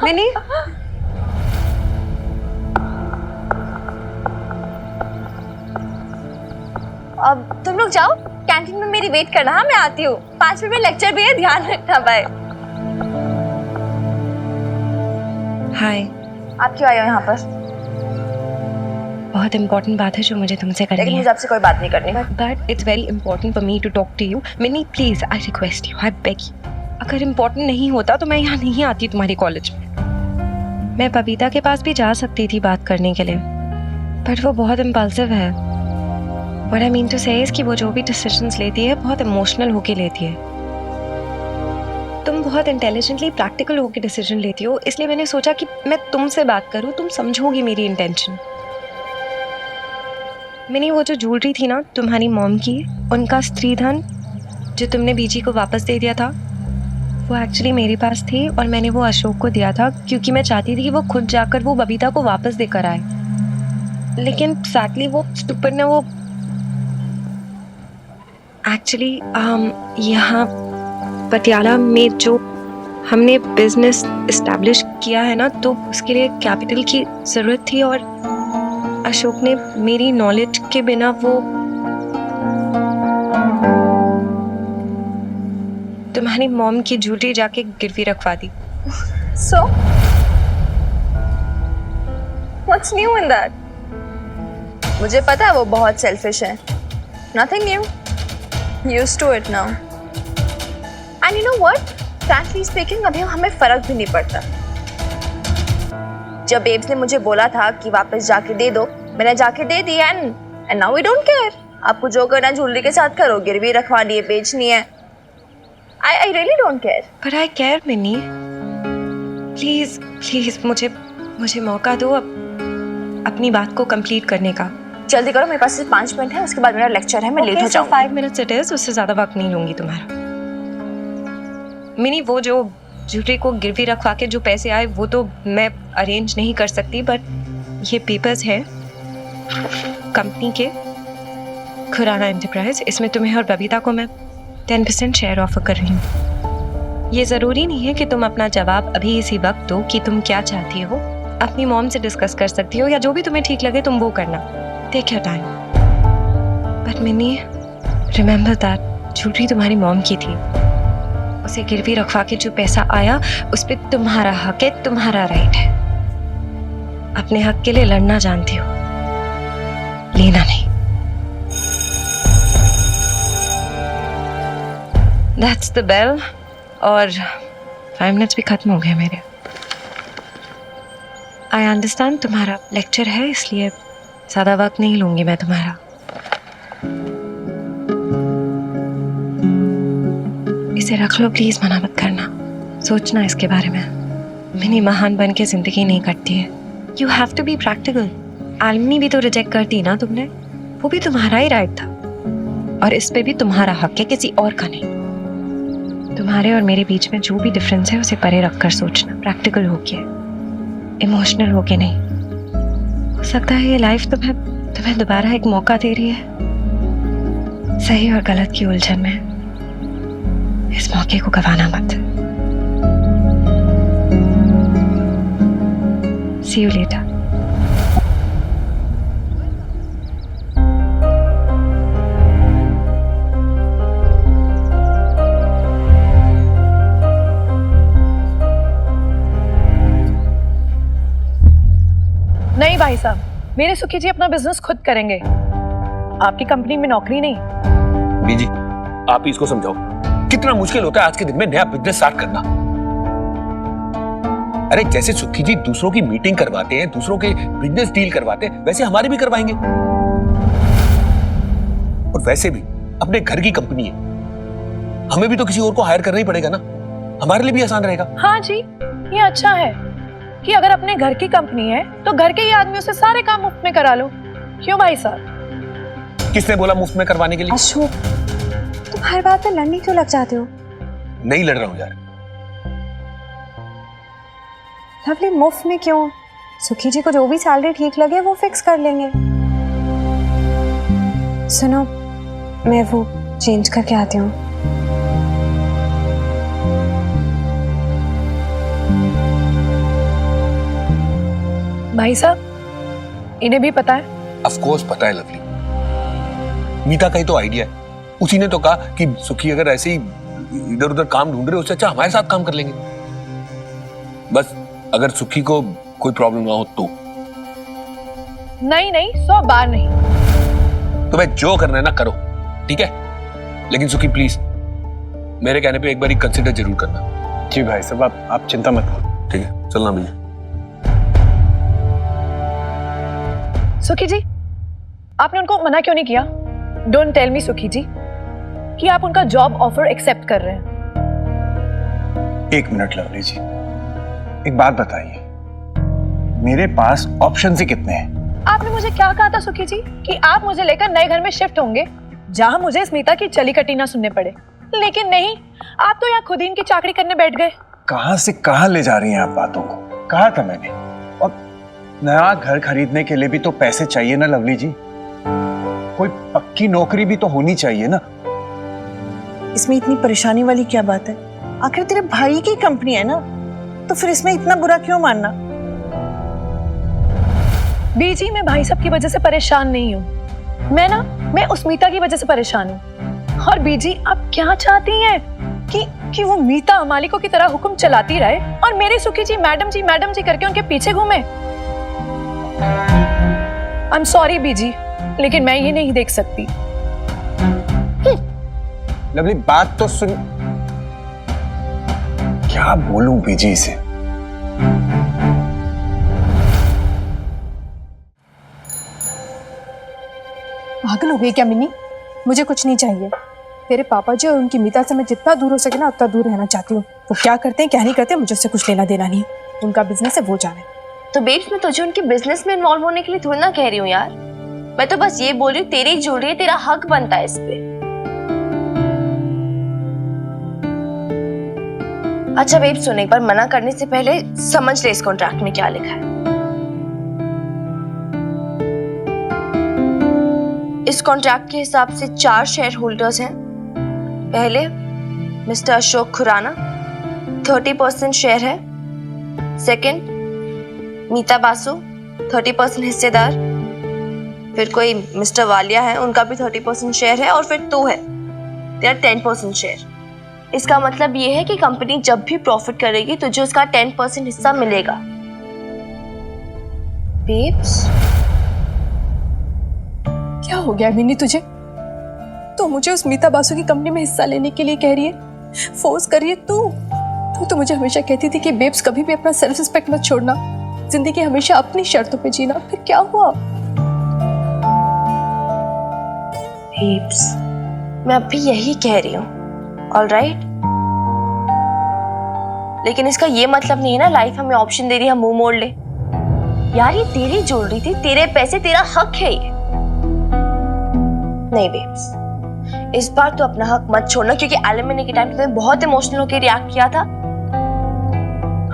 Mini अब तुम लोग जाओ, कैंटीन में मेरी वेट करना। हाँ मैं आती हूँ, 5 मिनट में लेक्चर भी है, ध्यान रखना। बाय। हाय। आप क्यों आए हो यहाँ पर? बहुत इंपॉर्टेंट बात है जो मुझे तुमसे करनी लेकिन है। मुझे आपसे कोई बात नहीं करनी। But it's very important for me to talk to you. Mini please, I request you, I beg you. अगर इम्पोर्टेंट नहीं होता तो मैं यहाँ नहीं आती तुम्हारे कॉलेज में। मैं बबीता के पास भी जा सकती थी बात करने के लिए, बट वो बहुत इम्पल्सिव है। व्हाट आई मीन टू से इज कि वो जो भी डिसीजंस लेती है बहुत इमोशनल होके लेती है। तुम बहुत इंटेलिजेंटली प्रैक्टिकल होके डिसीजन लेती हो, इसलिए मैंने सोचा कि मैं तुमसे बात करूँ, तुम समझोगी मेरी इंटेंशन। मैंने वो जो ज्वेलरी थी ना तुम्हारी मॉम की, उनका स्त्री धन जो तुमने बीजी को वापस दे दिया था, वो एक्चुअली मेरे पास थी और मैंने वो अशोक को दिया था क्योंकि मैं चाहती थी कि वो खुद जाकर वो बबीता को वापस देकर आए। लेकिन सैडली वो स्टूपिड ने वो एक्चुअली यहाँ पटियाला में जो हमने बिजनेस इस्टेब्लिश किया है ना, तो उसके लिए कैपिटल की ज़रूरत थी और अशोक ने मेरी नॉलेज के बिना वो तुम्हारी मॉम की ज्वेलरी जाके गिरवी रखवा दी। So, what's new in that? मुझे पता है वो बहुत सेल्फिश है। Nothing new. Used to it now. And you know what? Frankly speaking, अभी हमें फर्क भी नहीं पड़ता। जब बेब्स ने मुझे बोला था कि वापस जाके दे दो, मैंने जाके दे दी and now we don't care. आपको जो करना ज्वेलरी के साथ करो, गिरवी रखवानी है, बेचनी है। I really don't care. But I care, mini. Please please मुझे मौका दो अपनी बात को कंप्लीट करने का। जल्दी करो, मेरे पास सिर्फ 5 मिनट है, उसके बाद मेरा लेक्चर है, मैं लेट हो जाऊंगी। 5 मिनट्स इट इज, उससे ज्यादा वक्त नहीं लूंगी तुम्हारा। मिनी वो जो ज्वेलरी को गिरवी रखवा के जो पैसे आए वो तो मैं अरेंज नहीं कर सकती, बट ये पेपर्स हैं कंपनी के, खुराना एंटरप्राइज। इसमें तुम्हें और बबीता को मैं 10% शेयर ऑफर कर रही हूँ। ये ज़रूरी नहीं है कि तुम अपना जवाब अभी इसी वक्त दो कि तुम क्या चाहती हो। अपनी मॉम से डिस्कस कर सकती हो या जो भी तुम्हें ठीक लगे तुम वो करना। Take your time. But Mini remember that jewellery तुम्हारी मॉम की थी। उसे गिरवी रखवा के जो पैसा आया उस पर तुम्हारा हक है, तुम्हारा राइट है। अपने हक के लिए लड़ना जानती हो, लेना नहीं। That's the bell। और 5 मिनट्स भी खत्म हो गए मेरे। I understand तुम्हारा लेक्चर है, इसलिए ज़्यादा वक्त नहीं लूँगी मैं तुम्हारा। इसे रख लो प्लीज़, मना मत करना। सोचना इसके बारे में। मिनी महान बन के ज़िंदगी नहीं कटती है। You have to be practical। आलमी भी तो रिजेक्ट कर दी ना तुमने, वो भी तुम्हारा ही राइट था और इस पे भी तुम्हारा हक है, किसी और का नहीं। तुम्हारे और मेरे बीच में जो भी डिफरेंस है उसे परे रखकर सोचना, प्रैक्टिकल होके, इमोशनल होके नहीं। हो सकता है ये लाइफ तुम्हें दोबारा एक मौका दे रही है। सही और गलत की उलझन में इस मौके को गंवाना मत। See you later। नहीं भाई साहब, मेरे सुखी जी अपना बिजनेस खुद करेंगे, आपकी कंपनी में नौकरी नहीं। बीजी, आप ही इसको समझाओ, कितना मुश्किल होता है आज के दिन में नया बिजनेस स्टार्ट करना। अरे जैसे सुखी जी दूसरों की मीटिंग करवाते हैं, दूसरों के बिजनेस डील करवाते हैं, वैसे हमारे भी करवाएंगे। और वैसे भी अपने घर की कंपनी है, हमें भी तो किसी और को हायर करना ही पड़ेगा ना, हमारे लिए भी आसान रहेगा। हाँ जी, ये अच्छा है कि अगर अपने घर की कंपनी है तो घर के ही आदमियों से सारे काम मुफ्त में करा लो। क्यों भाई साहब? किसने बोला मुफ्त में करवाने के लिए? अशोक, तुम हर बात में लड़ने क्यों लग जाते हो? नहीं लड़ रहा हूं यार। लवली, मुफ्त में क्यों? सुखी जी को जो भी सैलरी ठीक लगे वो फिक्स कर लेंगे। सुनो, मैं वो चेंज करके आती हूँ। भाई साहब, इन्हें भी पता है? ऑफ कोर्स पता है लवली। मीता का ही तो आइडिया है। उसी ने तो कहा कि सुखी अगर ऐसे ही इधर उधर काम ढूंढ रहे हो उससे अच्छा हमारे साथ काम कर लेंगे। बस अगर सुखी को कोई प्रॉब्लम ना हो तो। नहीं नहीं, 100 बार नहीं। तुम्हें जो करना है ना करो, ठीक है? लेकिन सुखी प्लीज मेरे कहने पे एक बार कंसिडर जरूर करना। जी भाई साहब, आप चिंता मत करो। ठीक है, चलना भैया। सुखी जी, आपने उनको मना क्यों नहीं किया? डोंट टेल मी सुखी जी कि आप उनका जॉब ऑफर एक्सेप्ट कर रहे हैं। एक मिनट लवली जी, एक बात बताइए, मेरे पास ऑप्शन ही कितने हैं? आपने मुझे क्या कहा था सुखी जी कि आप मुझे लेकर नए घर में शिफ्ट होंगे जहां मुझे स्मिता की चली कटी ना सुनने पड़े, लेकिन नहीं, आप तो यहाँ खुद ही इनकी चाकरी करने बैठ गए। कहां से कहां ले जा रही हैं आप बातों को? कहा था मैंने, और नया घर खरीदने के लिए भी तो पैसे चाहिए ना लवली जी। कोई पक्की नौकरी भी तो होनी चाहिए ना। इसमें इतनी परेशानी वाली क्या बात है? आखिर तेरे भाई की कंपनी है ना, तो फिर इसमें इतना बुरा क्यों मानना? बीजी, मैं भाई साहब की वजह से परेशान नहीं हूँ, मैं उस मीता की वजह से परेशान हूँ। और बीजी, आप क्या चाहती हैं कि वो मीता मालिकों की तरह हुक्म चलाती रहे और मेरी सुखी जी मैडम जी करके उनके पीछे घूमे? आई एम सॉरी बीजी, लेकिन मैं ये नहीं देख सकती। लवली बात तो सुन। क्या बोलूं बीजी से? पागल हो गई क्या मिन्नी? मुझे कुछ नहीं चाहिए। तेरे पापा जी और उनकी मीता से मैं जितना दूर हो सके ना उतना दूर रहना चाहती हूँ। वो क्या करते हैं क्या नहीं करते मुझे उससे कुछ लेना देना नहीं। उनका बिजनेस है, वो जाने। तो बेब्स, मैं तुझे उनके बिजनेस में इन्वॉल्व होने के लिए थोड़ी ना कह रही हूँ यार। मैं तो बस ये बोल रही हूँ, तेरी ज्वेलरी है, तेरा हक बनता है इस पे। अच्छा बेब्स, सुन, एक बार मना करने से पहले समझ ले इस कॉन्ट्रैक्ट में क्या लिखा है। इस कॉन्ट्रैक्ट के हिसाब से 4 शेयर होल्डर्स हैं। पहले मिस्टर अशोक खुराना, 30% शेयर है। सेकंड मीता बासु, 30% हिस्सेदार। फिर कोई मिस्टर वालिया है, उनका भी 30% शेयर है। और फिर तू है, तेरा 10% शेयर। इसका मतलब ये है कि कंपनी जब भी प्रॉफिट करेगी तुझे उसका 10% हिस्सा मिलेगा। बेब्स, क्या हो गया मिन्नी तुझे? तो मुझे उस मीता बासु की कंपनी में हिस्सा लेने के लिए कह रही है, फोर्स कर रही है तू। तू तो मुझे हमेशा कहती थी कि बेब्स कभी भी अपना सेल्फ रिस्पेक्ट मत छोड़ना, जिंदगी हमेशा अपनी शर्तों पे जीना। फिर क्या हुआ? बेब्स, मैं अब भी यही कह रही हूँ, ऑलराइट? लेकिन इसका ये मतलब नहीं है ना लाइफ हमें ऑप्शन दे रही है हम मुंह मोड़ ले। यार ये तेरी ज्वेलरी थी, तेरे पैसे, तेरा हक है ये। नहीं बेब्स, इस बार तो अपना हक मत छोड़ना, क्योंकि एलिमनी के टाइम तुमने बहुत इमोशनल होकर रिएक्ट किया था।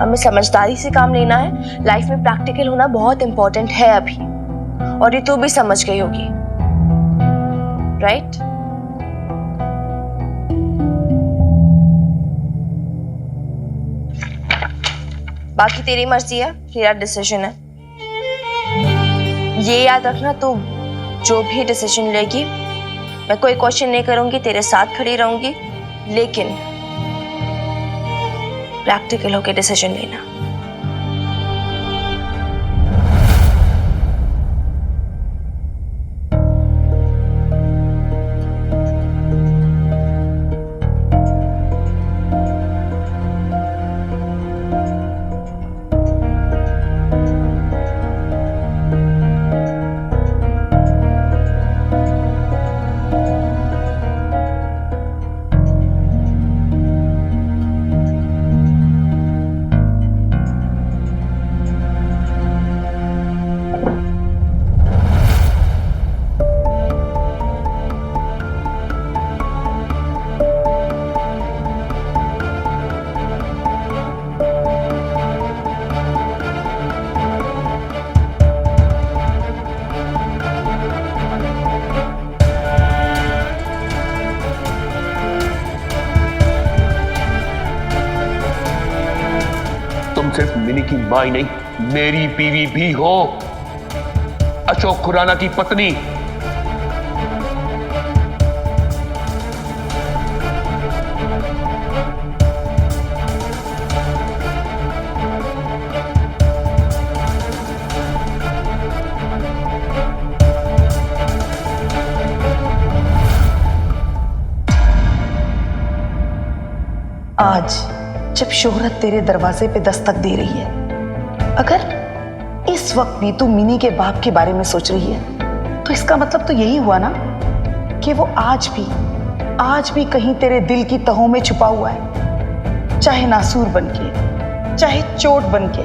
हमें समझदारी से काम लेना है। लाइफ में प्रैक्टिकल होना बहुत इंपॉर्टेंट है अभी, और ये तू भी समझ गई होगी, राइट? बाकी तेरी मर्जी है, तेरा डिसीजन है। ये याद रखना, तू जो भी डिसीजन लेगी मैं कोई क्वेश्चन नहीं करूंगी, तेरे साथ खड़ी रहूंगी, लेकिन प्रैक्टिकल होकर डिसीजन लेना। तुम सिर्फ मिनी की माँ ही नहीं, मेरी बीवी भी हो, अशोक खुराना की पत्नी। आज जब शोहरत तेरे दरवाजे पे दस्तक दे रही है, अगर इस वक्त भी तू मिनी के बाप के बारे में सोच रही है, तो इसका मतलब तो यही हुआ ना कि वो आज भी कहीं तेरे दिल की तहों में छुपा हुआ है, चाहे नासूर बनके, चाहे चोट बनके,